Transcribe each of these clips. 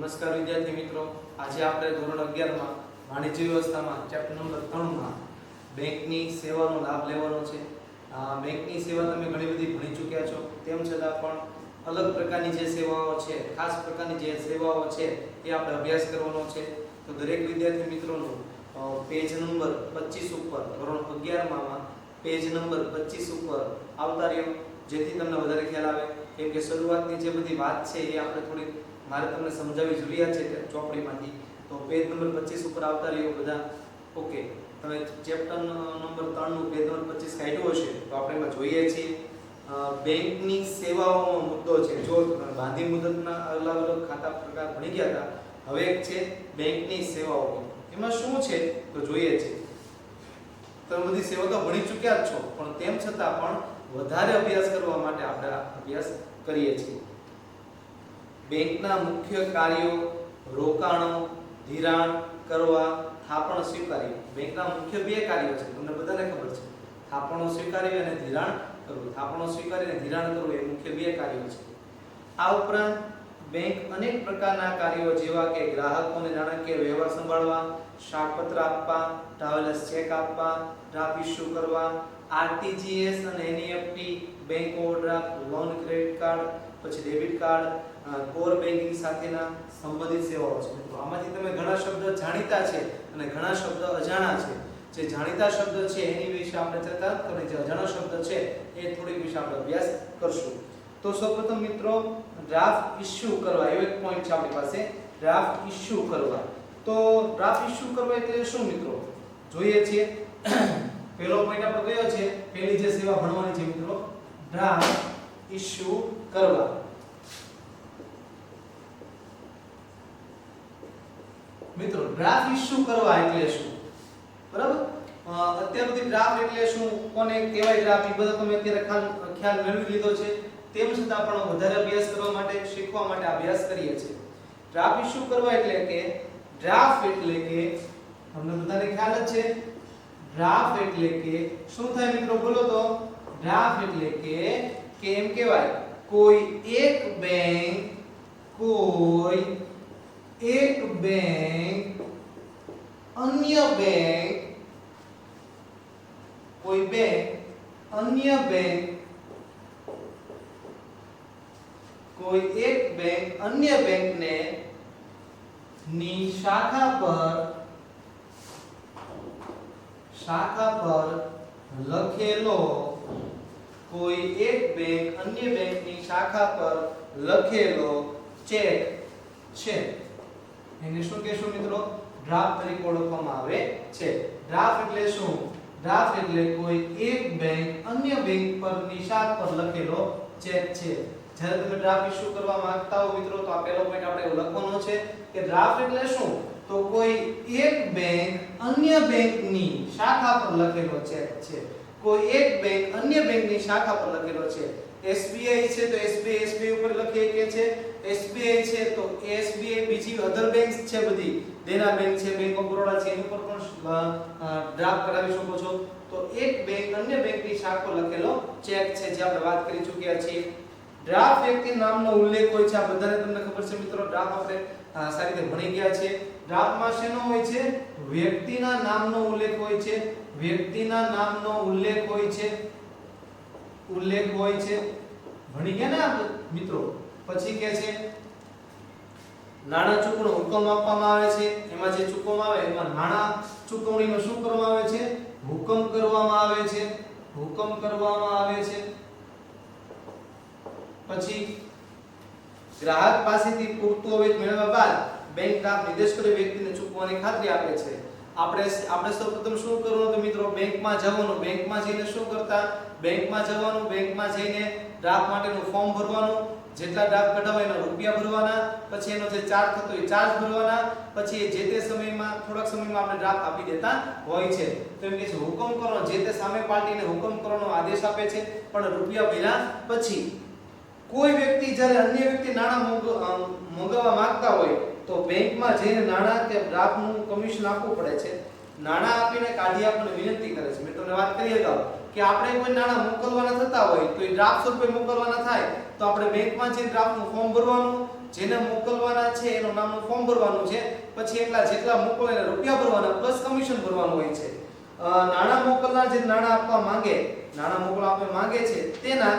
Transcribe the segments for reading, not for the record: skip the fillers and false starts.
નમસ્કાર વિદ્યાર્થી મિત્રો, આજે આપણે ધોરણ 11 માં વાણિજ્ય વ્યવસ્થામાં ચેપ્ટર નંબર 3 માં બેંકની સેવાનો લાભ લેવાનો છે. બેંકની સેવા તમે ઘણી બધી ભણી ચૂક્યા છો, તેમ છતાં પણ અલગ પ્રકારની જે સેવાઓ છે, ખાસ પ્રકારની જે સેવાઓ છે એ આપણે અભ્યાસ કરવાનો છે. તો દરેક વિદ્યાર્થી મિત્રોનું પેજ નંબર 25 ઉપર ધોરણ 11 માં પેજ નંબર 25 ઉપર આવતા રહ્યો, જેથી તમને વધારે ખ્યાલ આવે. કેમ કે શરૂઆતની જે બધી વાત છે એ આપણે થોડી મારે તમને સમજાવવી જરૂરિયાત છે ચોપડીમાંથી. તો પેજ નંબર 25 ઉપર આવતા રહ્યો બધા. ઓકે, તમે ચેપ્ટર નંબર 3 નું પેજ નંબર 25 કાઢ્યું હશે તો આપણે એમાં જોઈએ છીએ બેંકની સેવાઓનો મુદ્દો છે. જો તમે બાંધી મુદતના અલગ અલગ ખાતા પ્રકાર ભણી ગયા હતા, હવે એક છે બેંકની સેવાઓ. એમાં શું છે તો જોઈએ છે. તમે બધી સેવા તો ભણી ચૂક્યા જ છો, પણ તેમ છતાં પણ વધારે અભ્યાસ કરવા માટે આપણે અભ્યાસ કરીએ છીએ. બેંકના મુખ્ય કાર્યો રોકાણો, ધિરાણ કરવા, થાપણ સ્વીકારવી. બેંકના મુખ્ય બે કાર્યો છે, તમને બધાને ખબર છે. થાપણો સ્વીકારવી અને ધિરાણ કરવું. થાપણો સ્વીકારી અને ધિરાણ કરવું એ મુખ્ય બે કાર્યો છે. આ ઉપરાંત બેંક અનેક પ્રકારના કાર્યો જેવા કે ગ્રાહકોને નાણાકીય વ્યવહાર સંભાળવા, શાકપત્ર આપવા, ટ્રાવેલર્સ ચેક આપવા, ડ્રાફ્ટ ઇસ્યુ કરવા, આરટીજીએસ અને NEFT, bank overdraft, loan, credit card, પછી ડેબિટ કાર્ડ, કોર બેન્કિંગ સાથેના સંબંધિત સેવાઓ છે. તો આમાંથી તમે ઘણા શબ્દ જાણીતા છે અને ઘણા શબ્દ અજાણા છે. જે જાણીતા શબ્દ છે એની વિશે આપણે ચર્ચા કરી, જે અજાણા શબ્દ છે એ થોડીક વિશે આપણે અભ્યાસ કરશું. તો સૌપ્રથમ મિત્રો, ડ્રાફ્ટ ઇસ્યુ કરવા એવો એક પોઈન્ટ છે આપણી પાસે. ડ્રાફ્ટ ઇસ્યુ કરવા. તો ડ્રાફ્ટ ઇસ્યુ કરવા એટલે શું મિત્રો? જોઈએ છીએ. પહેલો પોઈન્ટ આપણો કયો છે? પહેલી જે સેવા ભણવાની છે મિત્રો, ડ્રાફ્ટ ઇસ્યુ કરવા. મિત્રો ડ્રાફ્ટ ઇસ્યુ કરવા એટલે શું? બરાબર, અત્યાર સુધી ડ્રાફ્ટ એટલે શું, કોને કહેવાય ડ્રાફ્ટ, એ બધો તમે અત્યારે ખ્યાલ મેળવી લીધો છે. તેમ છતાં પણ વધારે અભ્યાસ કરવા માટે, શીખવા માટે અભ્યાસ કરીએ છીએ. ડ્રાફ્ટ ઇસ્યુ કરવા એટલે કે ડ્રાફ્ટ એટલે કે તમને બધાને ખ્યાલ જ છે. ડ્રાફ્ટ એટલે કે શું થાય મિત્રો? બોલો તો. ડ્રાફ્ટ એટલે કે એમ કહેવાય કોઈ એક બેંક અન્ય બેંક કોઈ બેંક અન્ય બેંક કોઈ એક બેંક અન્ય બેંકને ની શાખા પર લખેલો, કોઈ એક બેંક અન્ય બેંકની શાખા પર લખેલો ચેક છે એને શું કહેશું મિત્રો? ડ્રાફ્ટ તરીકે ઓળખવામાં આવે છે. ડ્રાફ્ટ એટલે શું? ડ્રાફ્ટ એટલે કોઈ એક બેંક અન્ય બેંક પર નિશાન પર લખેલો ચેક છે. જ્યારે તમે ડ્રાફ્ટ ઇસ્યુ કરવા માંગતા હો મિત્રો, તો આ પહેલો પોઈન્ટ આપણે લખવાનો છે કે ડ્રાફ્ટ એટલે શું? તો કોઈ એક બેંક અન્ય બેંકની શાખા પર લખેલો ચેક છે. કોઈ એક બેંક અન્ય બેંકની શાખા પર લખેલો છે. એસબીઆઈ છે તો એસબીઆઈ ઉપર લખીએ કે છે. એસબીઆઈ છે તો એસબીઆઈ, બીજી અધર બેંક્સ છે બધી, દેના બેંક છે, બેંક ઓફ બરોડા છે, એની ઉપર પણ ડ્રાફ્ટ કરાવી શકો છો. તો એક બેંક અન્ય બેંકની શાખા પર લખેલો ચેક છે, જે આપણે વાત કરી ચૂક્યા છીએ. ડ્રાફ્ટ વ્યક્તિ નામનો ઉલ્લેખ હોય છે. આ બધાને તમને ખબર છે મિત્રો, ડ્રાફ્ટ આપણે સારી રીતે ભણી ગયા છે. ડ્રાફ્ટમાં શેનો હોય છે? વ્યક્તિના નામનો ઉલ્લેખ હોય છે. વ્યક્તિના નામનો ઉલ્લેખ હોય છે. ભણી ગયા ને આપણે મિત્રો. પછી કે છે નાણાં ચૂકવણો હુકમ આપવામાં આવે છે. એમાં જે ચૂકવવામાં આવે એમાં નાણાં ચૂકવણીનો શું કરવામાં આવે છે? હુકમ કરવામાં આવે છે. પછી ગ્રાહક પાસેથી પૂરતું અવેજ મેળવ્યા બાદ બેંક ડ્રાફ્ટ નિર્દેશ કરી વ્યક્તિને ચૂકવવાની ખાતરી આપે છે. આપણે સૌપ્રથમ શું કરવાનું તો મિત્રો? બેંકમાં જવાનું. બેંકમાં જઈને શું કરતા? બેંકમાં જવાનું, બેંકમાં જઈને ડ્રાફ્ટ માટેનું ફોર્મ ભરવાનું, જેટલા ડ્રાફ્ટ કઢાવાય એના રૂપિયા ભરવાના, પછી એનો જે ચાર્જ થતો એ ચાર્જ ભરવાના, પછી જે તે સમયમાં થોડાક સમયમાં આપણે ડ્રાફ્ટ આપી દેતા હોય છે. તો એમ કે છે હુકમ કરવાનો, જે તે સામે પાર્ટીને હુકમ કરવાનો આદેશ આપે છે, પણ રૂપિયા ભર્યા પછી. કોઈ વ્યક્તિ જ્યારે અન્ય વ્યક્તિ નાણાં મંગાવવા માંગતા હોય તો બેંકમાં જઈને નાણાં કે ડ્રાફ્ટનું કમિશન આપવું પડે છે. નાણાં આપીને કાઢી આપવાની વિનંતી કરે છે. મેં તમને વાત કરી અગાઉ કે આપણે કોઈ નાણાં મોકલવાના થતા હોય તો એ ડ્રાફ્ટ સ્વરૂપે મોકલવાના થાય તો આપણે બેંકમાં જઈને ડ્રાફ્ટનું ફોર્મ ભરવાનું, જેને મોકલવાના છે એનું નામનું ફોર્મ ભરવાનું છે, પછી એટલા જેટલા મોકલો એને રૂપિયા ભરવાના પ્લસ કમિશન ભરવાનું હોય છે. નાણાં મોકલનાર જે નાણાં આપવા માંગે, નાણાં મોકલવા આપવા માંગે છે તેના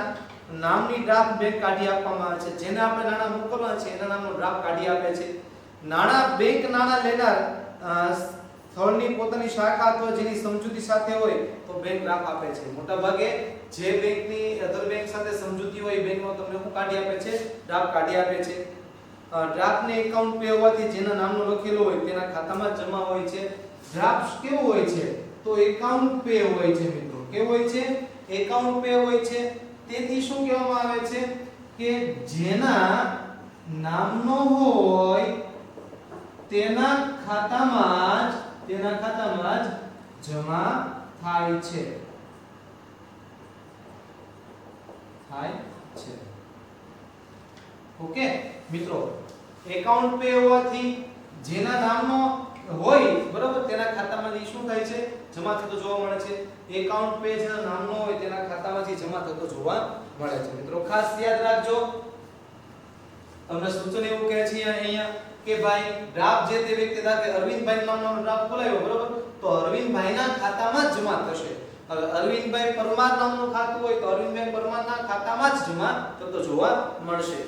નામની ડ્રાફ્ટ બેંક કાઢી આપવામાં આવે છે. જેને આપણે નાણાં મોકલવાના છે એના નામનો ડ્રાફ્ટ કાઢી આપે છે. બેંક નાણાં લેનાર સ્થળની પોતાની શાખા અથવા જેની સમજૂતી સાથે હોય તો બેંક ડ્રાફ્ટ આપે છે. મોટા ભાગે જે બેંકની અધર બેંક સાથે સમજૂતી હોય બેંકમાં તમને શું કાઢી આપે છે? ડ્રાફ્ટ કાઢી આપે છે. ડ્રાફ્ટને એકાઉન્ટ પે હોવાથી જેના નામનો લખેલો હોય તેના ખાતામાં જમા હોય છે. ડ્રાફ્ટ કેવું હોય છે? તો એકાઉન્ટ પે હોય છે મિત્રો. કેવું હોય છે? એકાઉન્ટ પે હોય છે. તેથી શું કહેવામાં આવે છે કે જેના નામનો હોય તેના ખાતામાં જ જમા થાય છે. ઓકે મિત્રો, એકાઉન્ટ પે હોવાથી જેના નામનો હોય બરોબર તેના ખાતામાંથી શું થાય છે? જમા થતો જોવા મળે છે. એકાઉન્ટ પે જેના નામનો હોય તેના ખાતામાંથી જમા થતો જોવા મળે છે. મિત્રો ખાસ યાદ રાખજો, તમને સૂચન એવું કહે છે અહીંયા કે ભાઈ ડ્રાફ્ટ જે તે વ્યક્તિ દાખલે અરવિંદભાઈ નામનો ડ્રાફ્ટ ખોલાવ્યો બરોબર, તો અરવિંદભાઈના ખાતામાં જ જમા થશે. હવે અરવિંદભાઈ પરમાર નામનું ખાતું હોય તો અરવિંદભાઈ પરમારના ખાતામાં જ જમા થતો જોવા મળશે.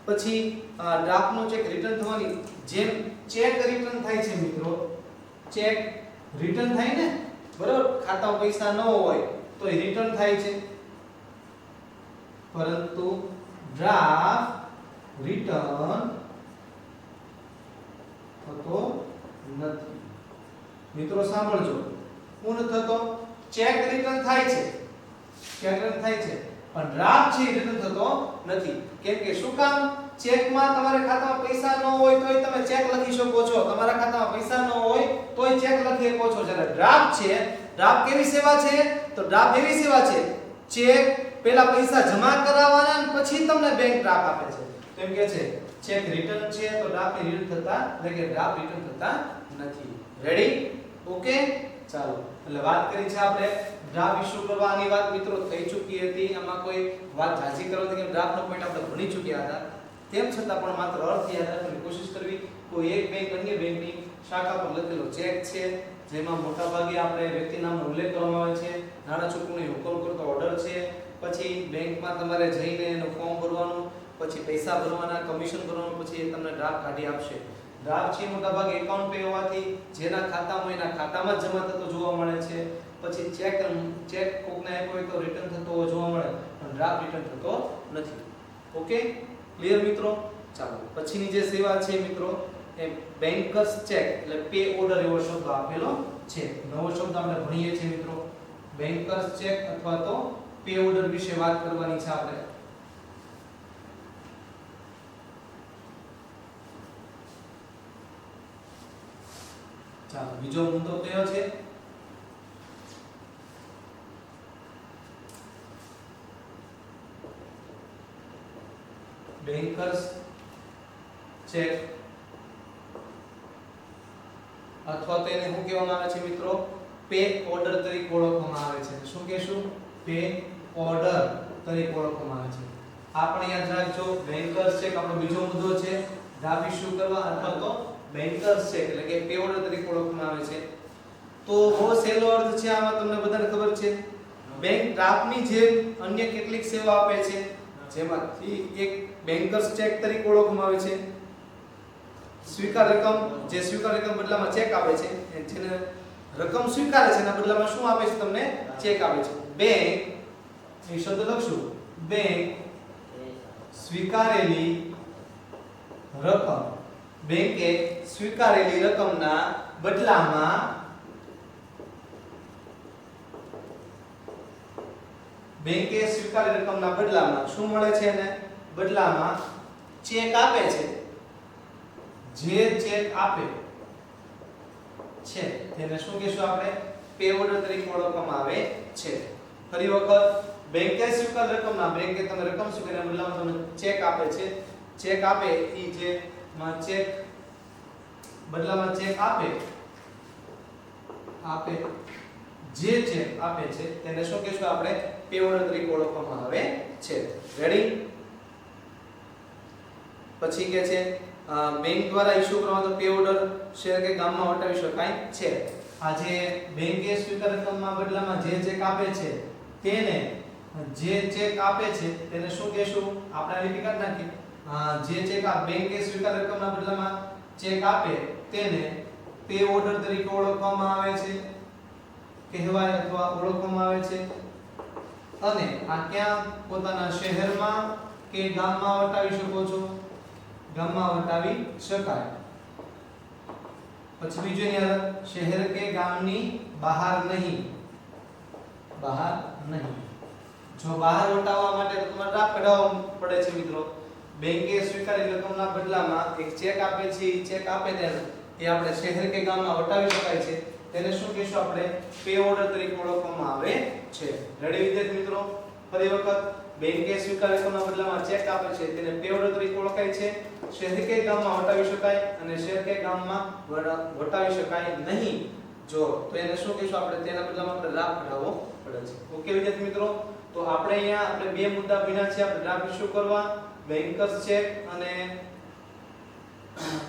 પછી ડ્રાફ્ટનો ચેક રિટર્ન થવાની જેમ ચેક રિટર્ન થાય છે મિત્રો, ચેક રિટર્ન થાય ને બરોબર, ખાતામાં પૈસા ન હોય તો એ રિટર્ન થાય છે, પરંતુ ડ્રાફ્ટ રિટર્ન થતો નથી. મિત્રો સાંભળજો, શું થતો? ચેક રિટર્ન થાય છે, ચેક રિટર્ન થાય છે પણ ડ્રાફ્ટ છે રિટર્ન થતો નથી. કેમ કે શું કામ? ચેકમાં તમારા ખાતામાં પૈસા ન હોય તોય તમે ચેક લખી શકો છો, તમારા ખાતામાં પૈસા ન હોય તોય ચેક લખી શકો છો. જ્યારે ડ્રાફ્ટ છે, ડ્રાફ્ટ કેવી સેવા છે? તો ડ્રાફ્ટ એવી સેવા છે, ચેક પહેલા પૈસા જમા કરાવવાના અને પછી તમને બેંક ડ્રાફ્ટ આપે છે. તો એમ કે છે ચેક રિટર્ન છે તો ડ્રાફ્ટ રિટર્ન થતા એટલે કે ડ્રાફ્ટ રિટર્ન થતા નથી. રેડી? ઓકે, ચાલો. એટલે વાત કરી છે આપણે ડ્રાફ્ટ ઇશ્યુ કરવાની વાત મિત્રો થઈ ચૂકી હતી. આમાં કોઈ વાત જાજી કરવાની કે ડ્રાફ્ટનો પોઈન્ટ આપણે ભણી ચૂક્યા હતા. તેમ છતાં પણ માત્ર અર્થ યાદ રાખવાની કોશિશ કરવી. કોઈ એક બેંક અન્ય બેંકની શાખા પર લખેલો ચેક છે જેમાં મોટા ભાગે આપણે વ્યક્તિ નામનો ઉલ્લેખ કરવામાં આવે છે, નાણાં ચૂકવણી હુકમ કરતો ઓર્ડર છે, પછી બેંકમાં તમારે જઈને એનું ફોર્મ ભરવાનું, પછી પૈસા ભરવાના, કમિશન ભરવાનું, પછી એ તમને ડ્રાફ્ટ કાઢી આપશે. ડ્રાફ્ટ છે મોટા ભાગે એકાઉન્ટ પે હોવાથી જેના ખાતામાં એના ખાતામાં જ જમા થતો જોવા મળે છે. પછી ચેક કોકને આપ્યો હોય તો રિટર્ન થતો જોવા મળે પણ ડ્રાફ્ટ રિટર્ન થતો નથી. ઓકે, ક્લિયર મિત્રો? ચાલો, પછીની જે સેવા છે મિત્રો એ બેંકર્સ ચેક એટલે પે ઓર્ડર એવો શબ્દ આપેલો છે. નવો શબ્દ આપણે ભણીએ છીએ મિત્રો, બેંકર્સ ચેક અથવા તો પે ઓર્ડર વિશે વાત કરવાની છે આપણે. ચાલો, બીજો મુદ્દો કયો છે? બેંકર્સ ચેક અથવા તો એને શું કહેવામાં આવે છે મિત્રો? પે ઓર્ડર તરીકે ઓળખવામાં આવે છે. શું કહેશું? પે ઓર્ડર તરીકે ઓળખવામાં આવે છે. આપણે યાદ રાખજો, બેંકર્સ ચેક આપણો બીજો મુદ્દો છે. ડ્રાફ્ટ ઇશ્યુ કરવા અથવા તો બેંકર્સ ચેક એટલે કે પે ઓર્ડર તરીકે ઓળખવામાં આવે છે. તો બહુ સહેલો અર્થ છે આમાં, તમને બધાને ખબર છે. બેંક ડ્રાફ્ટની જેમ અન્ય કેટલીક સેવા આપે છે, જેમાંથી એક બેંકર્સ ચેક તરીકે ઓળખવામાં આવે છે. સ્વીકાર રકમ, જે સ્વીકાર રકમ બદલામાં ચેક આપે છે, જેને રકમ સ્વીકારે છે એના બદલામાં શું આપે છે? તમને ચેક આપે છે. બેંક એ શબ્દ લખશું, બેંક સ્વીકારેલી રકમ, બેંકે સ્વીકારેલી રકમના બદલામાં બેંકે સ્વીકારેલી રકમના બદલામાં શું મળે છે? એને બદલામાં ચેક આપે છે. જે ચેક આપે છે તેને શું કહેશું આપણે? પે ઓર્ડર તરીકે ઓળખવામાં આવે છે. ફરી વખત, બેંકે સ્વીકાર રકમના, બેંકે તમે રકમ સ્વીકાર્યા બદલામાં તમને ચેક આપે છે. ચેક આપે ઈ જે માં ચેક બદલામાં ચેક આપે જે ચેક આપે છે તેને શું કહેશું આપણે? પે ઓર્ડર તરીકે ઓળખવામાં આવે છે. રેડી? પછી કે છે બેંક દ્વારા ઇસ્યુ કરવામાં પે ઓર્ડર શેર કે ગામમાં વટાવી શકાય છે. આ જે બેંકે સ્વીકાર રકમમાં બદલામાં જે ચેક આપે છે તેને શું કહેશું? આપણે રીપીટ કરી નાખીએ. જે ચેક આ બેંકે સ્વીકાર રકમના બદલામાં ચેક આપે તેને પે ઓર્ડર તરીકે ઓળખવામાં આવે છે, કહેવાય અથવા ઓળખવામાં આવે છે. અને આ ક્યાં પોતાના શહેરમાં કે ગામમાં વટાવી શકો છો? ગામમાં વટાવી શકાય. પછી બીજું એની અંદર શહેર કે ગામની બહાર નહીં. બહાર નહીં. જો બહાર વટાવવા માટે તો તમારે ડ્રાફ્ટ કઢાવવો પડે છે મિત્રો. બેંકે સ્વીકારેલી રકમના બદલામાં એક ચેક આપે છે, એ ચેક આપે તેને એ આપણે શહેર કે ગામમાં વટાવી શકાય છે. તેને શું કહેશું આપણે? પે ઓર્ડર તરીકે ઓળખવામાં આવે છે. રેડી વિદ્યાર્થી મિત્રો? ફરી વખત બેંકે સ્વીકારેલી રકમના બદલામાં ચેક આપે છે તેને પે ઓર્ડર તરીકે ઓળખાય છે. શહેર કે ગામમાં વટાવી શકાય અને શહેર કે ગામમાં વટાવી શકાય નહીં જો તો એને શું કહેશું આપણે? તેના બદલામાં આપણે ડ્રાફ્ટ કઢાવવો પડે છે. ઓકે વિદ્યાર્થી મિત્રો? તો આપણે અહીંયા આપણે બે મુદ્દા ભીના છે. આપણે ડ્રાફ્ટ ઇસ્યુ કરવા, બેંકર્સ ચેક અને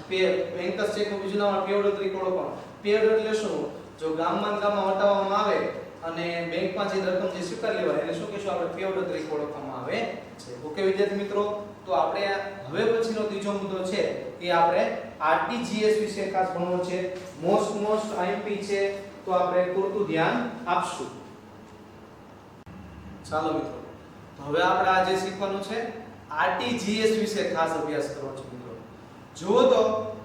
બેંકર્સ ચેક નું બીજું નામ પે ઓર્ડર તરીકે ઓળખવામાં. પે ઓર્ડર એટલે શું? જો ગામમાં વટાવવામાં આવે અને બેંકમાં જે રકમ જે સ્વીકાર લેવાય એને શું કહેશું આપણે? પે ઓર્ડર તરીકે ઓળખવામાં આવે છે. ઓકે વિદ્યાર્થી મિત્રો? તો આપણે હવે પછીનો ત્રીજો મુદ્દો છે એ આપણે આરટીજીએસ વિશે ખાસ ભણવો છે. મોસ્ટ આઈએમપી છે તો આપણે પૂરતું ધ્યાન આપશું. ચાલો મિત્રો, તો હવે આપણે આજે શીખવાનું છે આરટીજીએસ વિશે ખાસ અભ્યાસ કરવાનો છે મિત્રો. જુઓ તો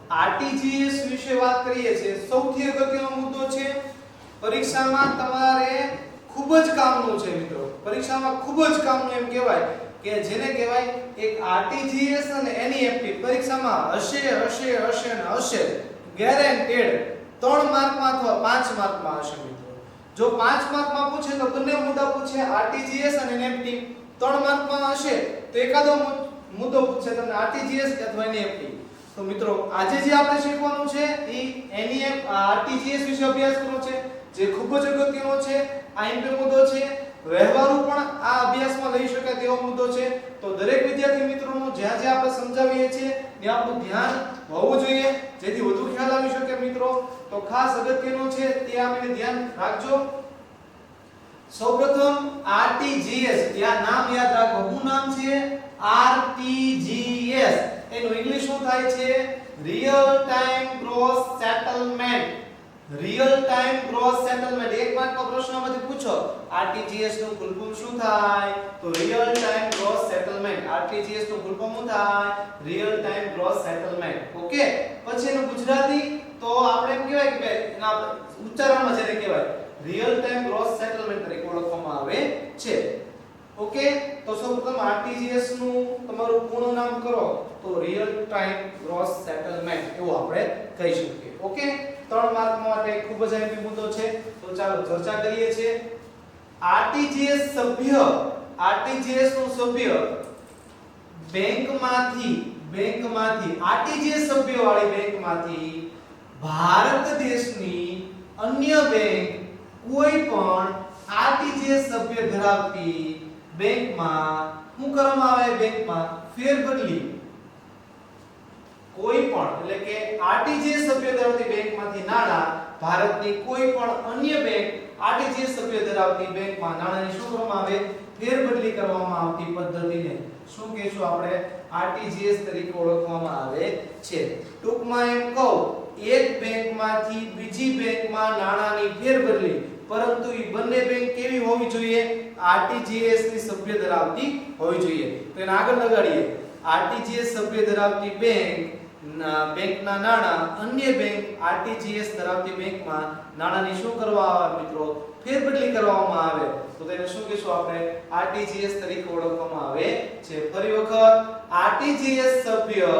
આરટીજીએસ વિશે વાત કરીએ છીએ, સૌથી અગત્યનો મુદ્દો છે. પરીક્ષામાં તમારે ખૂબ જ કામનું છે મિત્રો. પરીક્ષામાં ખૂબ જ કામનું એમ કહેવાય કે જેને કહેવાય એક આરટીજીએસ અને એનઈએફટી પરીક્ષામાં હશે ને હશે ગેરંટેડ 3 માર્કમાં અથવા 5 માર્કમાં હશે મિત્રો. જો 5 માર્કમાં પૂછે તો બંને મુદ્દા પૂછે, આરટીજીએસ અને એનઈએફટી. 3 માર્કમાં હશે તો એકાદો મુદ્દો પૂછે તમને આરટીજીએસ અથવા એનઈએફટી. તો મિત્રો આજે જે આપણે શીખવાનું છે એ આરટીજીએસ વિશે અભ્યાસ કરવાનો છે, જે ખૂબ જ અગત્યનો છે. આઈએમપી મુદ્દો છે, વ્યવહારુ પણ આ અભ્યાસમાં લઈ શકાય તેવો મુદ્દો છે. તો દરેક વિદ્યાર્થી મિત્રોનું જ્યાં જ્યાં આપણે સમજાવીએ છીએ ત્યાં આપણું ધ્યાન હોવું જોઈએ જેથી વધુ ખ્યાલ આવી શકે મિત્રો. તો ખાસ અગત્યનું છે તે આપણે ધ્યાન રાખજો. સૌપ્રથમ આરટીજીએસ, ત્યાં નામ યાદ રાખો. શું નામ છે? આરટીજીએસ. એનું ઇંગ્લિશ શું થાય છે? Real time gross settlement. Real time gross settlement. એક માર્કનો પ્રશ્નમાંથી પૂછો આરટીજીએસ નું ફૂલ ફોર્મ શું થાય? તો real time gross settlement. RTGS નું ફૂલ ફોર્મ શું થાય? Real time gross settlement. Okay. પછી એનું ગુજરાતી તો આપણે એમ કહેવાય કે એના ઉચ્ચારણમાં જેને કહેવાય રિયલ ટાઈમ ગ્રોસ સેટલમેન્ટ તરીકે ઓળખવામાં આવે છે. ઓકે. તો સૌપ્રથમ આરટીજીએસ નું તમારું પૂર્ણ નામ કરો તો રિયલ ટાઈમ ગ્રોસ સેટલમેન્ટ એવું આપણે કહી શકીએ. ઓકે. 3 માર્ક માટે ખૂબ જ આઈએમપી મુદ્દો છે. તો ચાલો ચર્ચા કરીએ છીએ. આરટીજીએસ નું સભ્ય બેંકમાંથી આરટીજીએસ સભ્ય વાળી બેંકમાંથી ભારત દેશની અન્ય બેંક કોઈ પણ આરટીજીએસ સભ્ય ધરાવતી બેંકમાં શું કરવામાં આવે? બેંકમાં ફેરબદલી. કોઈ પણ એટલે કે આરટીજીએસ સભ્ય ધરાવતી બેંકમાંથી નાણાં ભારતની કોઈ પણ અન્ય બેંક આરટીજીએસ સભ્ય ધરાવતી બેંકમાં નાણાંની શું કરવામાં આવે? ફેરબદલી કરવામાં આવતી પદ્ધતિને શું કહેશું આપણે? આરટીજીએસ તરીકે ઓળખવામાં આવે છે. ટૂંકમાં એમ કહું, એક બેંકમાંથી બીજી બેંકમાં નાણાંની ફેરબદલી, પરંતુ એ બંને બેંક કેવી હોવી જોઈએ? આરટીજીએસ ની સભ્ય ધરાવતી હોવી જોઈએ. તો એને આગળ લગાડીએ. આરટીજીએસ સભ્ય ધરાવતી બેંકના નાણાં અન્ય બેંક આરટીજીએસ ધરાવતી બેંકમાં નાણાંની શું કરવા આવે મિત્રો? ફેરબદલી કરવામાં આવે તો તેને શું કહેશું આપણે? આરટીજીએસ તરીકે ઓળખવામાં આવે છે. ફરી વખત આરટીજીએસ સભ્ય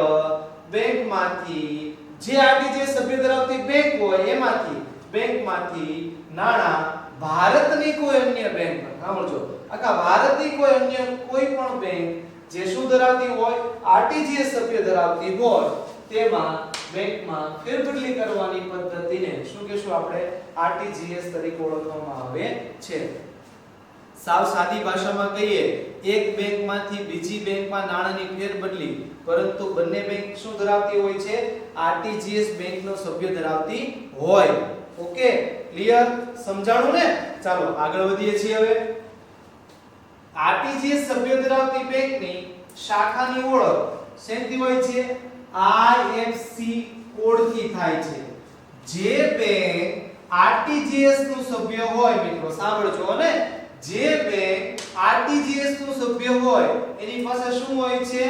બેંકમાંથી, જે આરટીજીએસ સભ્ય ધરાવતી બેંક હોય એમાંથી બેંકમાંથી નાણાં ભારતની કોઈ અન્ય બેંક, સાંભળજો, આખા ભારતની કોઈ અન્ય કોઈ પણ બેંક જે શું ધરાવતી હોય? આરટીજીએસ સભ્ય ધરાવતી હોય તેમાં બેંકમાં ફેરબદલી કરવાની પદ્ધતિને શું કહેશું આપણે? આરટીજીએસ તરીકે ઓળખવામાં આવે છે. સાવ સાદી ભાષામાં કહીએ, એક બેંકમાંથી બીજી બેંકમાં નાણાંની ફેરબદલી, પરંતુ બંને બેંક શું ધરાવતી હોય છે? આરટીજીએસ બેંકનો સભ્ય ધરાવતી હોય. Okay, clear? સમજાણું ને? ચાલો આગળ વધીએ છીએ. હવે આરટીજીએસ સભ્ય ધરાવતી બેંકની શાખાની ઓળખ શેથી હોય છે? આઈએફસી કોડથી થાય છે. જે બેંક આરટીજીએસ નું સભ્ય હોય, મિત્રો સાંભળજો ને, જે બેંક આરટીજીએસ નું સભ્ય હોય એની પાસે શું હોય છે?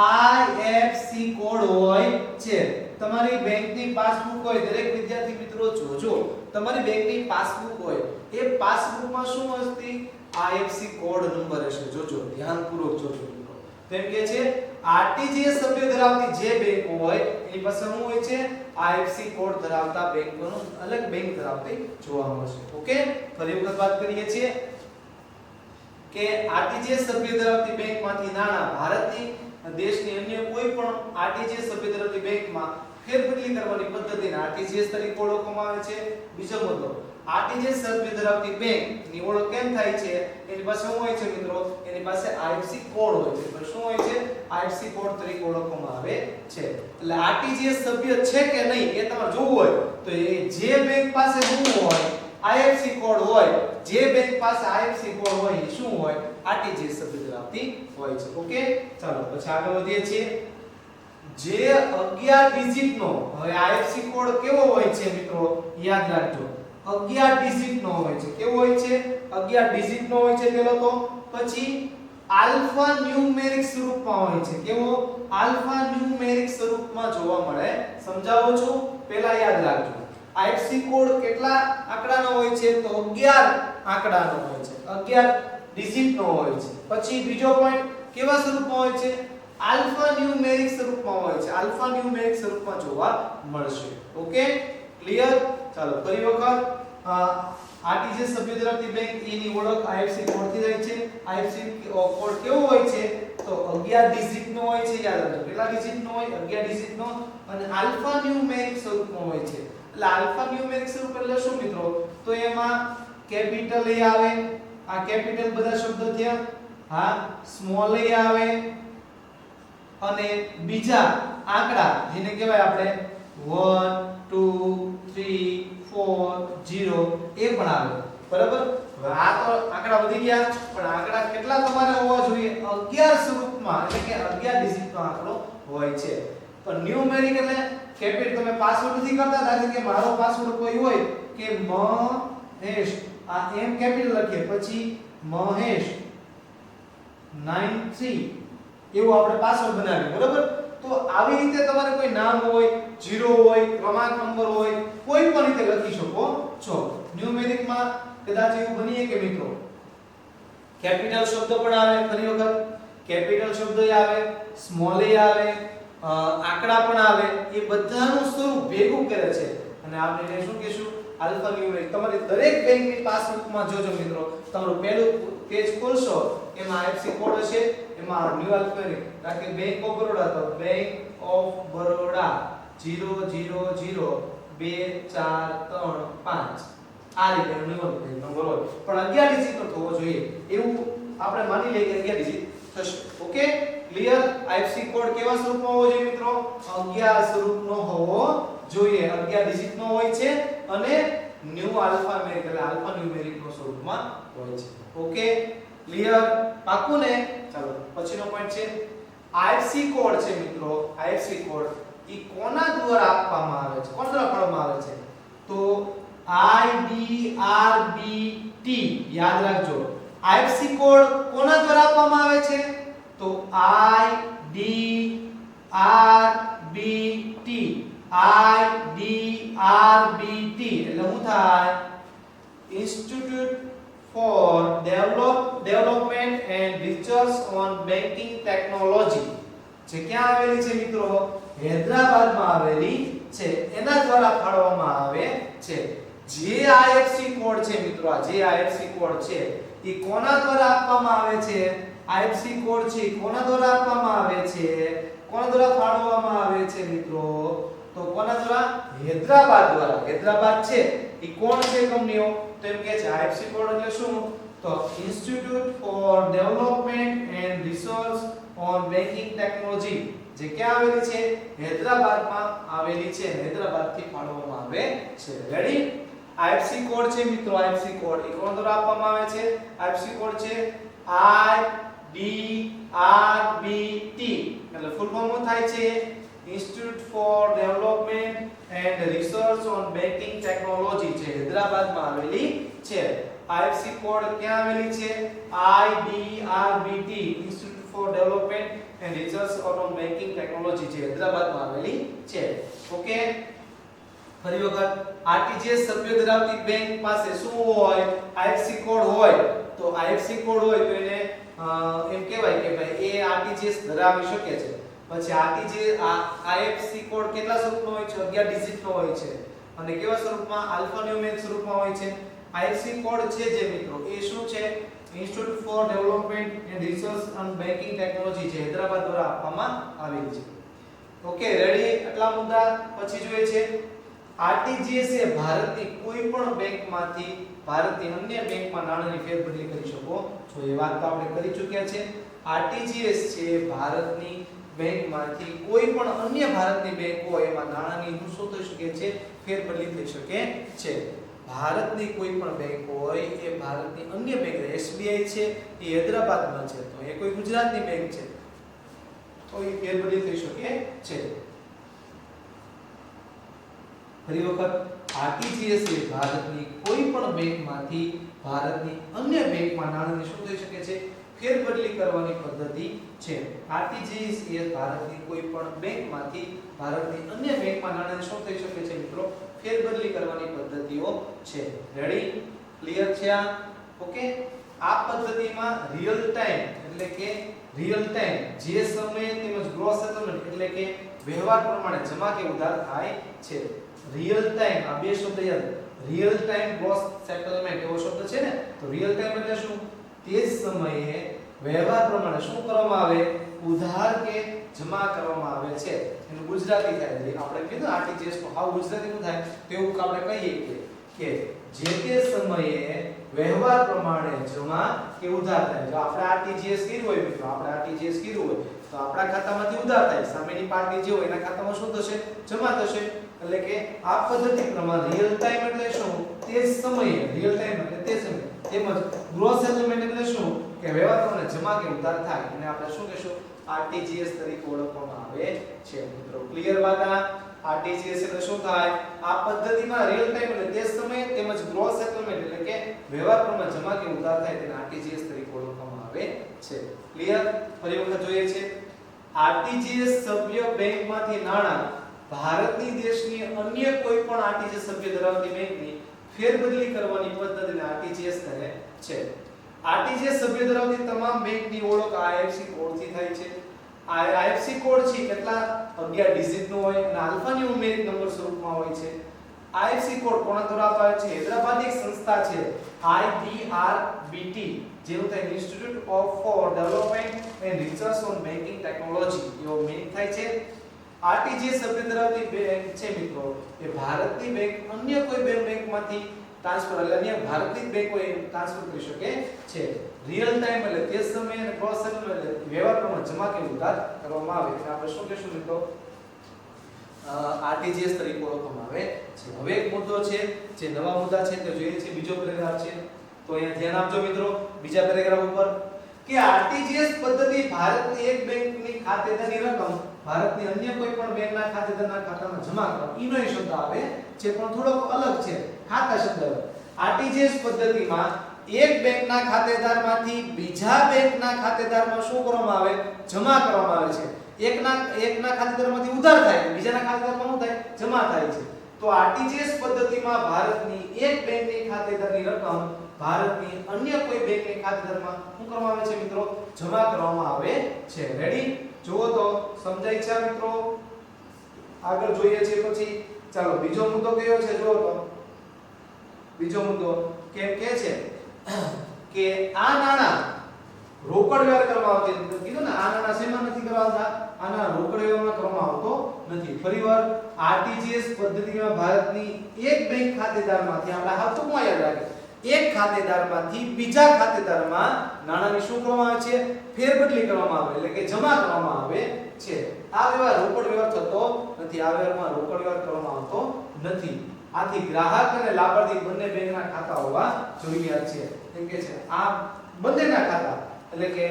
આઈએફસી કોડ હોય છે. તમારી બેંકની પાસબુક હોય, દરેક વિદ્યાર્થી મિત્રો જોજો, તમારી બેંકની પાસબુક હોય, એ પાસબુકમાં શું હશે? આઈએફસી કોડ નંબર હશે. જોજો, ધ્યાનપૂર્વક જોજો મિત્રો. તેમ કે છે આરટીજીએસ સભ્ય ધરાવતી જે બેંક હોય એની પાસે શું હોય છે? આઈએફસી કોડ ધરાવતા બેંકોનો અલગ બેંક ધરાવતી જોવા મળશે. ઓકે, ફરી વખત વાત કરીએ છીએ કે આરટીજીએસ સભ્ય ધરાવતી બેંકમાંથી નાણાં ભારતની દેશની અન્ય કોઈ પણ આરટીજીએસ સભ્ય ધરાવતી બેંકમાં ફેરબદલી કરવાની પદ્ધતિને આરટીજીએસ તરીકે ઓળખવામાં આવે છે. બીજો મુદ્દો, આરટીજીએસ સભ્ય ધરાવતી બેંકની ઓળખ કેમ થાય છે? એની પાસે શું હોય છે મિત્રો? એની પાસે આઈએફસી કોડ હોય છે. તો શું હોય છે? આઈએફસી કોડ તરીકે ઓળખવામાં આવે છે. એટલે આરટીજીએસ સભ્ય છે કે નહીં એ તમારે જોવું હોય તો એ જે બેંક પાસે શું હોય? આઈએફસી કોડ હોય. જે બેંક પાસે આઈએફસી કોડ હોય એ શું હોય? આરટીજીએસ સભ્ય ધરાવતી હોય છે. ઓકે, ચાલો પછી આગળ વધીએ છીએ. જે 11 ડિજિટનો, હવે આઈએફસી કોડ કેવો હોય છે મિત્રો? યાદ રાખજો, 11 ડિજિટનો હોય છે. કેવો હોય છે? 11 ડિજિટનો હોય છે પેલો તો. પછી આલ્ફા ન્યુમેરિક સ્વરૂપમાં હોય છે. કેવો? આલ્ફા ન્યુમેરિક સ્વરૂપમાં જોવા મળે. સમજાવું છું, પહેલા યાદ રાખજો. આઈએફસી કોડ કેટલા આંકડાનો હોય છે? તો 11 આંકડાનો હોય છે, 11 ડિજિટનો હોય છે. પછી બીજો પોઈન્ટ, કેવા સ્વરૂપમાં હોય છે? આલ્ફા ન્યુમેરિક સ્વરૂપમાં હોય છે. આલ્ફા ન્યુમેરિક સ્વરૂપમાં જોવા મળશે. Okay, clear? ચાલો ફરી વખત, આરટીજીએસ સભ્ય ધરાવતી બેંક એની ઓળખ આઈએફસી કોડ થી થાય છે. આઈએફસી કોડ કેવો હોય છે? તો 11 ડિજિટનો હોય છે. યાદ રાખજો, કેટલા ડિજિટનો હોય? 11 ડિજિટનો. અને આલ્ફા ન્યુમેરિક સ્વરૂપમાં હોય છે. એટલે આલ્ફા ન્યુમેરિક સ્વરૂપ એટલે શું મિત્રો? તો એમાં કેપિટલ એ આવે, આ કેપિટલ બધા શબ્દો થયા, હા, સ્મોલ એ આવે, અને બીજા આંકડા જેને કહેવાય આપણે 1 2 3 4 0 એ પણ આવે. બરાબર? હવે આ તો આંકડા વધી ગયા, પણ આંકડા કેટલા તમારે હોવા જોઈએ? 11 સ્વરૂપમાં, એટલે કે 11 ડિજિટનો આંકડો હોય છે. તો ન્યુમેરિક એટલે કેપિટલ, તમે પાસવર્ડ નથી કરતા, ધારો કે મારો પાસવર્ડ કોઈ હોય કે મહેશ, આ એમ કેપિટલ લખીએ, પછી મહેશ 93 એવું આપણે પાસવર્ડ બનાવીએ. બરાબર? તો આવી રીતે તમારે કોઈ નામ હોય, 0 હોય, ક્રમાંક નંબર હોય, કોઈ પણ રીતે લખી શકો છો. ન્યુમેરિકમાં કદાચ એવું બનીએ કે મિત્રો કેપિટલ શબ્દ પણ આવે, ફરી વખત કેપિટલ શબ્દ આવે, સ્મોલ એ આવે, આંકડા પણ આવે, એ બધાનું સ્વરૂપ ભેગું કરે છે અને આપણે શું કહીશું? Alpha numeric. તમારી દરેક બેંકની પાસબુકમાં જોજો મિત્રો, તમારું પહેલું પેજ ખોલશો એમાં આઈએફસી કોડ હશે, એમાં ન્યુ આલ્ફાબેટિક રાખે બેંક ઓફ બરોડા, તો બેંક ઓફ બરોડા 000 2 4 3 5 આ રીતે ન્યુ નંબર હોય, પણ 11 ડિજિટનો થવો જોઈએ એવું આપણે માની લઈએ કે 11 ડિજિટ થશે. Okay, clear? આઈએફસી કોડ કેવા સ્વરૂપમાં હોવો જોઈએ મિત્રો? 11 સ્વરૂપનો હોવો જોઈએ, 11 ડિજિટનો હોય છે અને ન્યુ આલ્ફામેરિક એટલે આલ્ફા ન્યુમેરિકનો સ્વરૂપમાં હોય છે. Okay, clear? પાકું ને? ચાલો પછીનો પોઈન્ટ છે આઈએફસી કોડ છે મિત્રો. આઈએફસી કોડ ઈ કોના દ્વારા આપવામાં આવે છે? કોના દ્વારા ફાળવવામાં આવે છે? તો IDRBT. યાદ રાખજો, આઈએફસી કોડ કોના દ્વારા આપવામાં આવે છે? તો IDRBT. IDRBT એટલે શું થાય? Institute for Development and Research on Banking Technology. જે ક્યાં આવેલી છે મિત્રો? હૈદરાબાદમાં આવેલી છે. એના દ્વારા ફાળવવામાં આવે છે. જે આઈએફસી કોડ છે મિત્રો, આ જે આઈએફસી કોડ છે એ કોના દ્વારા આપવામાં આવે છે? આઈએફસી કોડ છે કોના દ્વારા આપવામાં આવે છે? કોના દ્વારા ફાળવવામાં આવે છે મિત્રો? તો કોના દ્વારા? હૈદરાબાદ દ્વારા. હૈદરાબાદ છે એ કોણ છે કંપનીઓ? તો એમ કે છે આઈએફસી કોડ એટલે શું? તો તો institute four development and research on banking technology જે ક્યાં આવેલી છે હૈદરાબાદમાં આવેલી છે હૈદરાબાદથી ફાળવવામાં આવે છે રેડી આઈએફસી કોડ છે મિત્રો આઈએફસી કોડ એ કોણ દ્વારા આપવામાં આવે છે આઈએફસી કોડ છે IDRBT એટલે ફૂલ ફોર્મ શું થાય છે institute four development and research on banking technology છે હૈદરાબાદમાં આવેલી છે આઈએફસી કોડ ક્યાં આવેલી છે IDRBT institute four development and research on banking technology છે હૈદરાબાદમાં આવેલી છે ઓકે ફરી વખત આરટીજીએસ સભ્ય ધરાવતી બેંક પાસે શું હોય આઈએફસી કોડ હોય તો આઈએફસી કોડ હોય તો એને એમ કહેવાય કે ભાઈ એ આરટીજીએસ ધરાવી શકે છે પછી આરટીજીએસ આઈએફસી કોડ કેટલા સ્વરૂપનો હોય છે 11 ડિજિટનો હોય છે અને કેવા સ્વરૂપમાં આલ્ફાન્યુમેરિક સ્વરૂપમાં હોય છે આઈએફસી કોડ છે જે મિત્રો એ શું છે institute four development and research on banking technology છે હૈદરાબાદ દ્વારા આપવામાં આવેલી છે ઓકે રેડી આટલા મુદ્દા પછી જોઈએ છે આરટીજીએસ એ ભારતની કોઈ પણ બેંકમાંથી ભારતની અન્ય બેંકમાં નાણાંની ફેરબદલી કરી શકો છો એ વાત તો આપણે કરી ચૂક્યા છે આરટીજીએસ છે ભારતની બેંકમાંથી કોઈ પણ અન્ય ભારતની બેંક હોય એમાં નાણાંની શું થઈ શકે છે ફેરબદલી થઈ શકે છે ભારતની કોઈ પણ બેંક હોય એ ભારતની અન્ય બેંક એસબીઆઈ છે એ હૈદરાબાદમાં છે તો એ કોઈ ગુજરાતની બેંક છે તો એ ફેરબદલી થઈ શકે છે ફરી વખત આરટીજીએસ એ ભારતની કોઈ પણ બેંકમાંથી ભારતની અન્ય બેંકમાં નાણાંની શું થઈ શકે છે ફેરબદલી કરવાની પદ્ધતિ છે આરટીજીએસ એ ભારતની કોઈ પણ બેંકમાંથી ભારતની અન્ય બેંકમાં નાણાંની શું થઈ શકે છે મિત્રો ફેરબદલી કરવાની પદ્ધતિઓ છે રેડી ક્લિયર છે આ ઓકે આ પદ્ધતિમાં રિયલ ટાઈમ એટલે કે રિયલ ટાઈમ જે સમયે તેમજ ગ્રોસ સેટલમેન્ટ એટલે કે વ્યવહાર પ્રમાણે જમા કે ઉધાર થાય છે રિયલ ટાઈમ આ બે શબ્દ યાદ રિયલ ટાઈમ ગ્રોસ સેટલમેન્ટ એવો શબ્દ છે ને તો રિયલ ટાઈમ એટલે શું તે જ સમયે વ્યવહાર પ્રમાણે શું કરવામાં આવે ઉધાર કે જમા કરવામાં આવે છે એનું ગુજરાતી થાય છે આપણે કીધું આરટીજીએસ નું હાવ ગુજરાતીમાં થાય તેવું આપણે કહીએ કે જે તે સમયે વ્યવહાર પ્રમાણે જમા કે ઉધાર થાય જો આપણે આરટીજીએસ કર્યું હોય મિત્રો આપણે આરટીજીએસ કર્યું હોય તો આપણા ખાતામાંથી ઉધાર થાય સામેની પાર્ટી જે હોય એના ખાતામાં શું થશે જમા થશે એટલે કે આ પદ્ધતિ પ્રમાણે રિયલ ટાઈમ એટલે શું તે જ સમયે રિયલ ટાઈમ એટલે તે સમયે તેમજ ગ્રોસ સેટલમેન્ટ એટલે શું કે વ્યવહાર પ્રમાણે જમા કે ઉધાર થાય એને આપણે શું કહેશું આરટીજીએસ તરીકે ઓળખવામાં આવે છે મિત્રો ક્લિયર વાત આ આરટીજીએસ એટલે શું થાય આ પદ્ધતિમાં રિયલ ટાઈમ એટલે તે સમયે તેમજ ગ્રોસ સેટલમેન્ટ એટલે કે વ્યવહાર પ્રમાણે જમા કે ઉધાર થાય તેને આરટીજીએસ તરીકે ઓળખવામાં આવે છે ક્લિયર ફરી વખત જોઈએ છે આરટીજીએસ સભ્ય બેંકમાંથી નાણાં ભારતની દેશની અન્ય કોઈ પણ આરટીજીએસ સભ્ય ધરાવતી બેંકની ફેરબદલી કરવાની પદ્ધતિને આરટીજીએસ કહે છે આરટીજીએસ સભ્ય ધરાવતી તમામ બેંકની ઓળખ આઈએફસી કોડથી થાય છે આ આઈએફસી કોડ છે કેટલા 11 ડિજિટનો હોય અને આલ્ફાન્યુમેરિક નંબર સ્વરૂપમાં હોય છે આઈએફસી કોડ કોના દ્વારા અપાય છે હૈદરાબાદ એક સંસ્થા છે IDRBT જેનું થાય institute of four development and research on banking technology એવો મીનિંગ થાય છે આરટીજીએસ સભ્ય ધરાવતી બેંક છે મિત્રો એ ભારતની બેંક અન્ય કોઈ બેંકમાંથી ટ્રાન્સફર એટલે અન્ય ભારતની બેંક કોઈ ટ્રાન્સફર કરી શકે છે રિયલ ટાઈમ એટલે તે સમયે અને ક્રોસ સેટલમેન્ટ એટલે વ્યવહાર પ્રમાણે જમા કે ઉધાર કરવામાં આવે એટલે આપણે શું કહેશું મિત્રો આરટીજીએસ તરીકે ઓળખવામાં આવે છે હવે એક મુદ્દો છે જે નવા મુદ્દા છે તે જોઈએ છે બીજો પેરેગ્રાફ છે તો અહીંયા ધ્યાન આપજો મિત્રો બીજા પેરેગ્રાફ ઉપર કે આરટીજીએસ પદ્ધતિ ભારતની એક બેંકની ખાતેદારની રકમ ભારતની અન્ય કોઈ પણ બેંકના ખાતેદારના ખાતામાં જમા કરવા ઈનો શબ્દ આવે છે પણ થોડોક અલગ છે ખાતા શબ્દ આરટીજીએસ પદ્ધતિમાં એક બેંકના ખાતેદારમાંથી બીજા બેંકના ખાતેદારમાં શું કરવામાં આવે જમા કરવામાં આવે છે એકના ખાતેદારમાંથી ઉધાર થાય બીજાના ખાતેદારમાં શું થાય જમા થાય છે તો આરટીજીએસ પદ્ધતિમાં ભારતની એક બેંકની ખાતેદારની રકમ ભારતની અન્ય કોઈ બેંકની ખાતેદારમાં શું કરવામાં આવે છે મિત્રો જમા કરવામાં આવે છે રેડી જુઓ તો સમજાય છે મિત્રો આગળ જોઈએ છે પછી ચાલો બીજો મુદ્દો કયો છે જુઓ તો બીજો મુદ્દો કે છે કે આ નાણાં રોકડ વ્યવહાર કરવામાં આવતી નથી કીધું ને આ નાણાં શેમાં નથી કરાવતા આના રોકડ વ્યવહારમાં કરવામાં આવતો નથી ફરીવાર આરટીજીએસ પદ્ધતિમાં ભારતની એક બેંક ખાતેદારમાંથી આપણે હાથમાં યાદ રાખીએ એક ખાતેદારમાંથી બીજા ખાતેદારમાં નાણાંની શું કરવામાં આવે છે? ફેરબદલી કરવામાં આવે, એટલે કે જમા કરવામાં આવે છે. આ વ્યવહાર રોકડ વ્યવહાર થતો નથી. આ વ્યવહારમાં રોકડ વ્યવહાર કરવામાં આવતો નથી. આથી ગ્રાહક અને લાભાર્થી બંને બેંકના ખાતા હોવા જરૂરિયાત છે. એમ કે છે આ બંનેના ખાતા, એટલે કે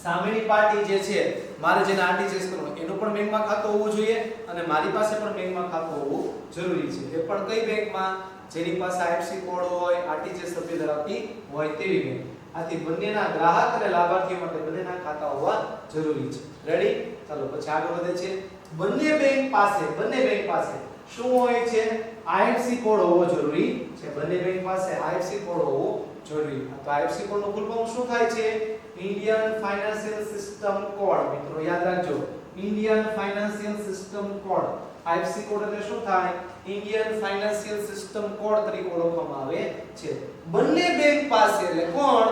સામેની પાર્ટી જે છે, મારે જેને આરટીજીએસ કરવું એનું પણ બેંકમાં ખાતું હોવું જોઈએ અને મારી પાસે પણ બેંકમાં ખાતું હોવું જરૂરી છે. એ પણ કઈ બેંકમાં? જેની પાસે આઈએફસી કોડ હોય, આરટીજીએસ સભ્ય ધરાવતી હોય તેવી બેંક. આથી બંનેના ગ્રાહક અને લાભાર્થીઓ માટે બંનેના ખાતા હોવા જરૂરી છે. રેડી? ચાલો પછી આગળ વધે છે. બંને બેંક પાસે શું હોય છે? આઈએફસી કોડ હોવો જરૂરી છે. બંને બેંક પાસે આઈએફસી કોડ હોવો જરૂરી. તો આઈએફસી કોડ નું ફૂલ ફોર્મ શું થાય છે? Indian financial system code. મિત્રો યાદ રાખજો, Indian financial system code. IFC code એટલે શું થાય? ઇન્ડિયન ફાઇનાન્શિયલ સિસ્ટમ કોડ તરીકે ઓળખવામાં આવે છે. બંને બેંક પાસે, એટલે કોણ?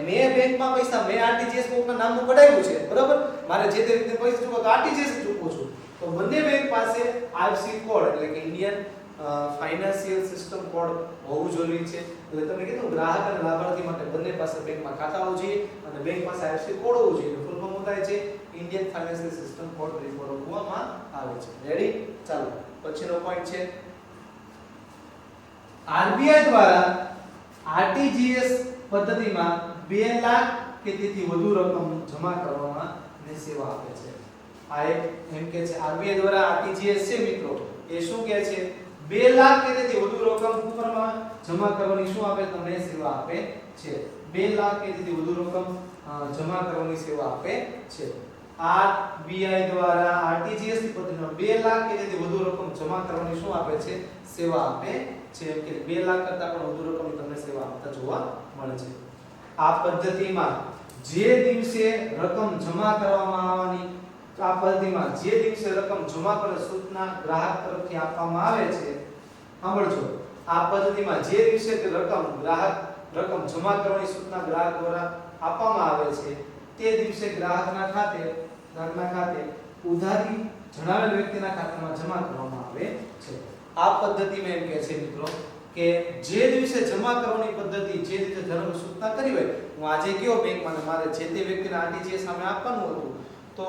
મેં બેંકમાં પૈસા, મેં આરટીજીએસ કોડના નામનું કઢાવ્યું છે, બરાબર? મારે જે તે રીતે પૈસા ચૂકવો તો આરટીજીએસ ચૂકવું છું. તો બંને બેંક પાસે આઈએફસી કોડ, એટલે કે ઇન્ડિયન ફાઇનાન્શિયલ સિસ્ટમ કોડ હોવું જરૂરી છે. એટલે તમે કીધું ગ્રાહક અને લાભાર્થી માટે બંને પાસે બેંકમાં ખાતા હોવું જોઈએ અને બેંક પાસે આઈએફસી કોડ હોવું જોઈએ. ફૂલ ફોર્મ થાય છે ઇન્ડિયન ફાઇનાન્શિયલ સિસ્ટમ કોડ તરીકે ઓળખવામાં આવે છે. રેડી? ચાલો પછીનો પોઈન્ટ છે, આરબીઆઈ દ્વારા આરટીજીએસ પદ્ધતિમાં 2 લાખ કે તેથી વધુ રકમ જમા કરવામાં ને સેવા આપે છે. આ એક એમ કે છે આરબીઆઈ દ્વારા આરટીજીએસ છે મિત્રો, એ શું કહે છે? 2 લાખ કે તેથી વધુ રકમ ઉપરમાં જમા કરવાની શું આપે? તમને સેવા આપે છે. 2 લાખ કે તેથી વધુ રકમ જમા કરવાની સેવા આપે છે. આરબીઆઈ દ્વારા આરટીજીએસ પદ્ધતિમાં 2 લાખ કે તેથી વધુ રકમ જમા કરવાની શું આપે છે? સેવા આપે છે. એમ કે 2 લાખ કરતા પણ વધુ રકમની તમને સેવા આપતા જોવા મળે છે. આ પદ્ધતિમાં જે દિવસે રકમ જમા કરવામાં આવવાની, આ પદ્ધતિમાં જે દિવસે રકમ જમા કરવા સૂચના ગ્રાહક તરફથી આપવામાં આવે છે, સાંભળજો, આ પદ્ધતિમાં જે દિવસે રકમ જમા કરવાની સૂચના ગ્રાહક દ્વારા આપવામાં આવે છે તે દિવસે ગ્રાહકના ખાતે ઉધારી જણાવેલ વ્યક્તિના ખાતામાં જમા કરવામાં આવે છે. આ પદ્ધતિમાં એમ કહે છે મિત્રો કે જે દિવસે જમા કરવાની પદ્ધતિ, જે દિવસે ધર્મ સૂચના કરી હોય, હું આજે કયો બેંકમાં મારે જે તે વ્યક્તિને આરટીજીએસ સામે આપવાનું હતું, તો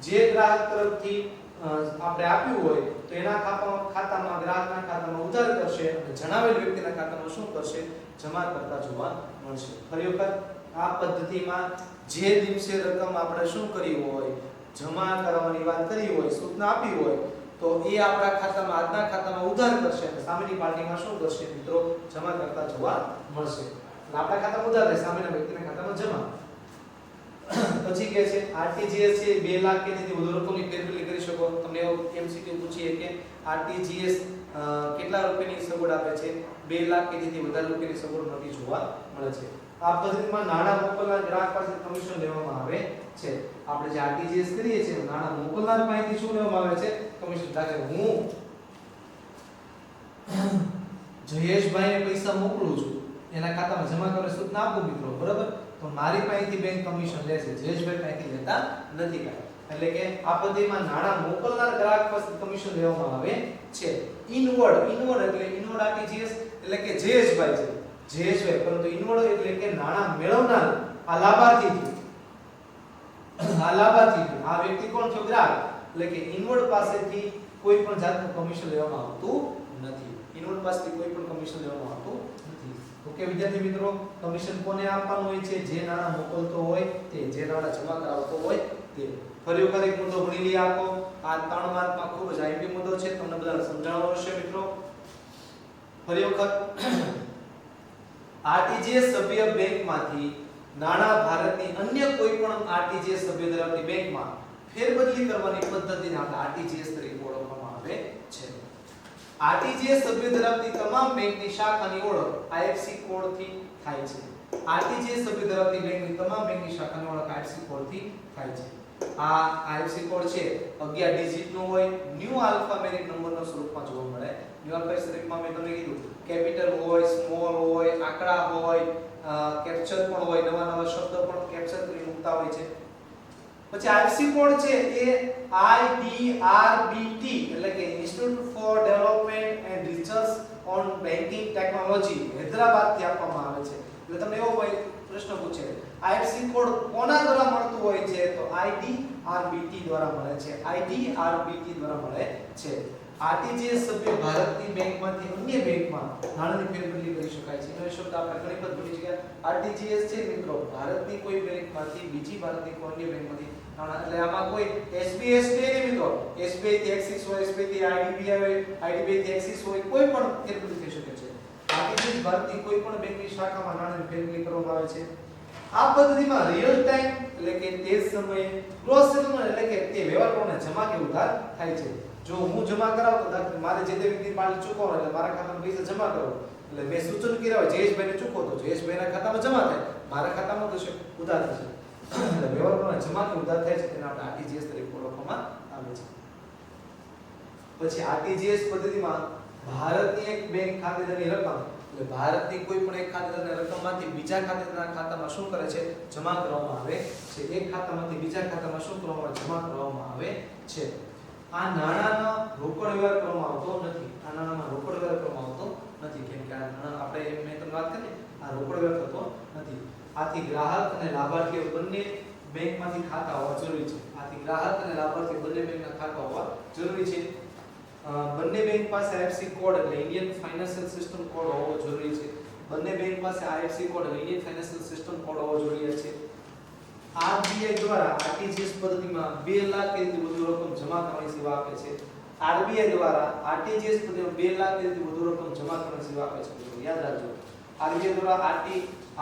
જે ગ્રાહક તરફથી આપણે આપ્યું હોય તો એના ખાતામાં ગ્રાહકના ખાતામાં ઉધાર કરશે અને જણાવેલ વ્યક્તિના ખાતામાં શું કરશે? જમા કરતા જોવા મળશે. ફરી વખત, આ પદ્ધતિમાં જે દિવસે રકમ આપણે શું કરી હોય, જમા કરવાની વાત કરી હોય, સૂચના આપી હોય, તો એ આપણા ખાતામાં, આજના ખાતામાં ઉધાર કરશે અને સામેની પાર્ટીમાં શું કરશે મિત્રો? જમા કરતા જોવા મળશે. આપણા ખાતામાં ઉધાર થાય, સામેના વ્યક્તિના ખાતામાં જમા. પછી કહે છે આરટીજીએસ છે 2 લાખ કે તેથી વધુ રકમની ફેરબદલી કરી શકો. તમને એમસીક્યુ પૂછીએ કે આરટીજીએસ કેટલા રૂપિયાની સગવડ આપે છે? 2 લાખ કે તેથી વધારે રૂપિયાની સગવડ મળતી જોવા મળે છે. આ પદ્ધતિમાં નાણાં મોકલનાર ગ્રાહક પાસે કમિશન લેવામાં આવે છે. આપણે જે આરટીજીએસ કરીએ છીએ, નાણાં મોકલનાર પાસેથી શું લેવામાં આવે છે? કમિશન. દાખલા હું જયેશભાઈને પૈસા મોકલું છું, એના ખાતામાં જમા કરવા સૂચના આપું મિત્રો, બરાબર? તો મારી પાસેથી બેંક કમિશન લે છે, જયેશભાઈ પાસેથી લેતા નથી કાંઈ. એટલે કે આ પદ્ધતિમાં નાણાં મોકલનાર ગ્રાહક પાસેથી કમિશન લેવામાં આવે છે. ઇનવર્ડ એટલે ઇનવર્ડ આરટીજીએસ એટલે કે જયેશભાઈ છે, પરંતુ ઇનવર્ડ એટલે કે નાણાં મેળવનાર આ લાભાર્થી, આ વ્યક્તિ કોણ થયો? ગ્રાહક. એટલે કે ઇનવર્ડ પાસેથી કોઈ પણ જાતનું કમિશન લેવામાં આવતું નથી. ઇનવર્ડ પાસેથી કોઈ પણ કમિશન લેવામાં આવતું નથી. ઓકે વિદ્યાર્થી મિત્રો, કમિશન કોને આપવાનું હોય છે? જે નાણાં મોકલતો હોય તે, જે નાણાં જમા કરાવતો હોય તે. ફરી વખત એક મુદ્દો ભણી લઈએ આખો. આ 3 માર્કમાં ખૂબ જ આઈપી મુદ્દો છે, તમને બધાને સમજાવવાનો હશે મિત્રો. ફરી વખત, આરટીજીએસ સભ્ય બેંકમાંથી નાણાં ભારતની અન્ય કોઈ પણ આરટીજીએસ સભ્ય ધરાવતી બેંકમાં ફેરબદલી કરવાની પદ્ધતિને આપણે આરટીજીએસ તરીકે ઓળખવામાં આવે છે. આરટીજીએસ સભ્ય ધરાવતી તમામ બેંકની શાખાની ઓળખ આઈએફસી કોડથી થાય છે. આરટીજીએસ સભ્ય ધરાવતી બેંકની તમામ બેંકની શાખાની ઓળખ આઈએફસી કોડથી થાય છે. આ આઈએફસી કોડ છે 11 ડિજિટ નો હોય, ન્યુ આલ્ફાબેટિક નંબરના સ્વરૂપમાં જોવા મળે. ન્યુ આલ્ફાબેટિક સ્વરૂપમાં મેં તમને કીધું કેપિટલ હોય, સ્મોલ હોય, આંકડા હોય, કેપ્ચર પણ હોય, નવા શબ્દ પણ કેપ્ચર કરી મૂકતા હોય છે. પછી આઈએફસી કોડ છે એ IDRBT એટલે કે institute four development and research on banking technology Hyderabad થી આપવામાં આવે છે. એટલે તમને એવો કોઈ પ્રશ્ન પૂછે આઈએફસી કોડ કોના દ્વારા મળતું હોય છે તો IDRBT દ્વારા મળે છે. IDRBT દ્વારા મળે છે. આરટીજીએસ સભ્ય ભારતની બેંકમાંથી અન્ય બેંકમાં નાણાંની ફેરબદલી કરી શકાય છે. એનો શબ્દ આપણે ઘણી વખત ભણી ચૂક્યા. આરટીજીએસ છે મિત્રો ભારતની કોઈ બેંકમાંથી બીજી ભારતની કોઈ અન્ય બેંકમાંથી નાણાં, એટલે આમાં કોઈ એસબીઆઈ નહીં મિત્રો. એસબીઆઈ થી એક્સિસ હોય, એસબીઆઈ થી આઈડીબીઆઈ હોય, આઈડીબીઆઈ થી એક્સિસ હોય, કોઈ પણ ફેરબદલી થઈ શકે છે. આરટીજીએસ ભારતની કોઈ પણ બેંકની શાખામાં નાણાંની ફેરબદલી કરવામાં આવે છે. આ પદ્ધતિમાં રિયલ ટાઈમ એટલે કે તે સમયે ક્રોસ સેટલમેન્ટ એટલે કે તે વ્યવહારોને જમા કે ઉધાર થાય છે. જો હું જમા કરાવતો તો મારે જે તે વ્યક્તિ પાસે ચૂકવવાનો એટલે મારા ખાતામાં પૈસા જમા કરો એટલે મેં સૂચન કર્યા હોય જયેશભાઈને ચૂકવો તો જયેશભાઈના ખાતામાં જમા થાય, મારા ખાતામાં થશે ઉધાર થશે. એટલે વ્યવહારોને જમા કે ઉધાર થાય છે તેને આપણે આરટીજીએસ તરીકે ઓળખવામાં આવે છે. પછી આરટીજીએસ પદ્ધતિમાં ભારતની એક બેંક ખાતેદારની રકમ એટલે ભારતની કોઈ પણ એક ખાતેદારની રકમમાંથી બીજા ખાતેદારના ખાતામાં શું કરે છે જમા કરવામાં આવે છે. એક ખાતામાંથી બીજા ખાતામાં શું કરવામાં આવે જમા કરવામાં આવે છે. આ નાણાંનો રોકડ વ્યવહાર કરવામાં આવતો નથી. આ નાણાંમાં રોકડ વ્યવહાર કરવામાં આવતો નથી કેમ કે આ નાણાં આપણે મેં તમને વાત કરી આ રોકડ વ્યવહાર થતો નથી. આથી ગ્રાહક અને લાભાર્થી બંને બેંકમાંથી ખાતા હોવા જરૂરી છે. આથી ગ્રાહક અને લાભાર્થી બંને બેંકના ખાતા હોવા જરૂરી છે. બંને બેંક પાસે આઈએફસી કોડ એટલે ઇન્ડિયન ફાઇનાન્શિયલ સિસ્ટમ કોડ હોવો જરૂરી છે. બંને બેંક પાસે આઈએફસી કોડ એટલે ઇન્ડિયન ફાઇનાન્શિયલ સિસ્ટમ કોડ હોવો જરૂરી છે. આરબીઆઈ દ્વારા આરટીજીએસ પદ્ધતિમાં 2 લાખ થી વધુ રકમ જમા કરવાની સેવા આપે છે. આરબીઆઈ દ્વારા આરટીજીએસ પદ્ધતિમાં 2 લાખ થી વધુ રકમ જમા કરવાની સેવા આપે છે. યાદ રાખજો આરબીઆઈ દ્વારા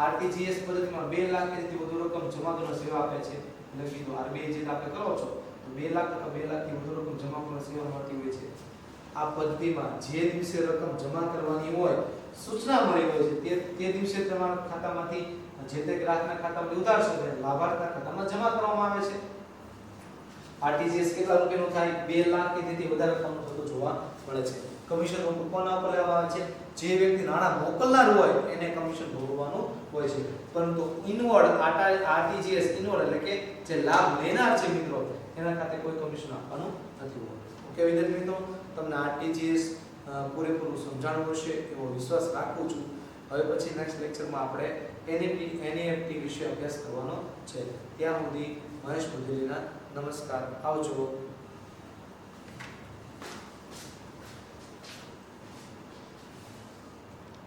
આરટીજીએસ પદ્ધતિમાં 2 લાખ થી વધુ રકમ જમા કરવાની સેવા આપે છે. એટલે કીધું આરબીઆઈ જે આપણે કરો છો તો 2 લાખ અથવા 2 લાખ થી વધુ રકમ જમા કરવાની સેવા મળતી હોય છે. આ પદ્ધતિમાં જે દિવસે રકમ જમા કરવાની હોય સૂચના મળી હોય છે તે દિવસે તમારા ખાતામાંથી જે તે ગ્રાહકના ખાતામાં ઉધાર છે લાભાર્થીના ખાતામાં જમા કરવામાં આવે છે. આરટીજીએસ કેટલા રૂપિયાનું થાય 2 લાખ કે તેથી વધારે રકમનું થતું જોવા મળે છે. કમિશન કોના ઉપર લેવામાં આવે છે જે વ્યક્તિ નાણાં મોકલનાર હોય એને કમિશન ભોગવવાનું હોય છે. પરંતુ ઇનવર્ડ આરટીજીએસ ઇનવર્ડ એટલે કે જે લાભ લેનાર છે મિત્રો એના ખાતે કોઈ કમિશન આપવાનું નથી હોતું. ઓકે વિદ્યાર્થી મિત્રો તમને આરટીજીએસ પૂરેપૂરું સમજાણું હશે એવો વિશ્વાસ રાખું છું. હવે પછી નેક્સ્ટ લેક્ચરમાં આપણે એનઈએફટી વિશે અભ્યાસ કરવાનો છે. ત્યાં સુધી મહેશ મુદલીના નમસ્કાર. આવજો.